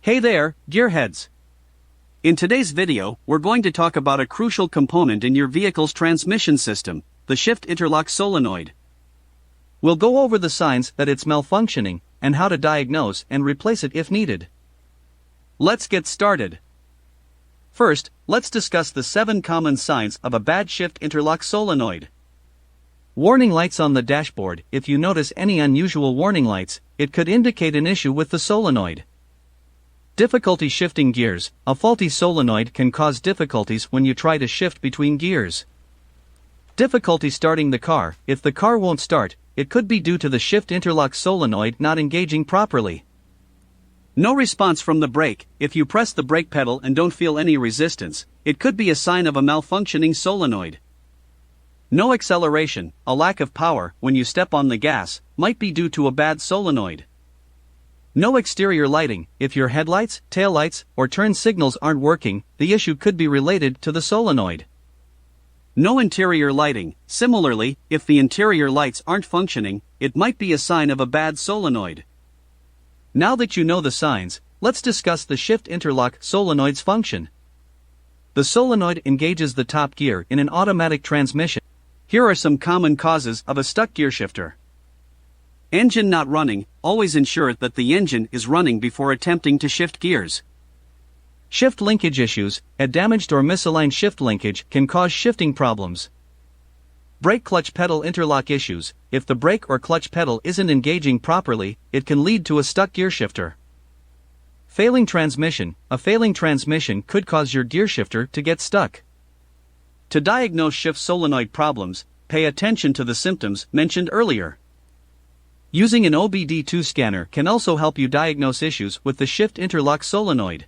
Hey there, gearheads! In today's video, we're going to talk about a crucial component in your vehicle's transmission system, the shift interlock solenoid. We'll go over the signs that it's malfunctioning, and how to diagnose and replace it if needed. Let's get started. First, let's discuss the 7 common signs of a bad shift interlock solenoid. Warning lights on the dashboard. If you notice any unusual warning lights, it could indicate an issue with the solenoid. Difficulty shifting gears. A faulty solenoid can cause difficulties when you try to shift between gears. Difficulty starting the car. If the car won't start, it could be due to the shift interlock solenoid not engaging properly. No response from the brake. If you press the brake pedal and don't feel any resistance, it could be a sign of a malfunctioning solenoid. No acceleration. A lack of power when you step on the gas might be due to a bad solenoid. No exterior lighting. If your headlights, taillights, or turn signals aren't working, the issue could be related to the solenoid. No interior lighting. Similarly, if the interior lights aren't functioning, it might be a sign of a bad solenoid. Now that you know the signs, let's discuss the shift interlock solenoid's function. The solenoid engages the top gear in an automatic transmission. Here are some common causes of a stuck gearshifter. Engine not running. Always ensure that the engine is running before attempting to shift gears. Shift linkage issues. A damaged or misaligned shift linkage can cause shifting problems. Brake clutch pedal interlock issues. If the brake or clutch pedal isn't engaging properly, it can lead to a stuck gearshifter. Failing transmission. A failing transmission could cause your gearshifter to get stuck. To diagnose shift solenoid problems, pay attention to the symptoms mentioned earlier. Using an OBD2 scanner can also help you diagnose issues with the shift interlock solenoid.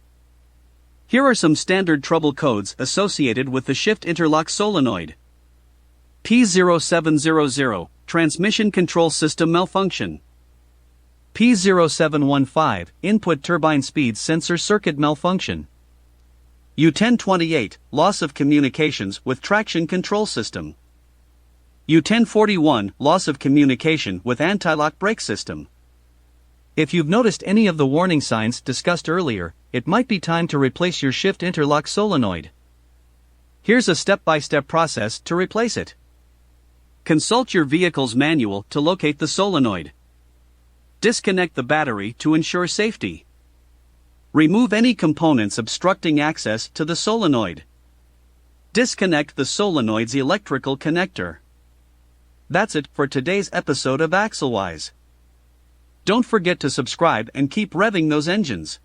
Here are some standard trouble codes associated with the shift interlock solenoid. P0700, transmission control system malfunction. P0715, input turbine speed sensor circuit malfunction. U1028, loss of communications with traction control system. U1041, loss of communication with anti-lock brake system. If you've noticed any of the warning signs discussed earlier, it might be time to replace your shift interlock solenoid. Here's a step-by-step process to replace it. Consult your vehicle's manual to locate the solenoid. Disconnect the battery to ensure safety. Remove any components obstructing access to the solenoid. Disconnect the solenoid's electrical connector. That's it for today's episode of Axlewise. Don't forget to subscribe and keep revving those engines.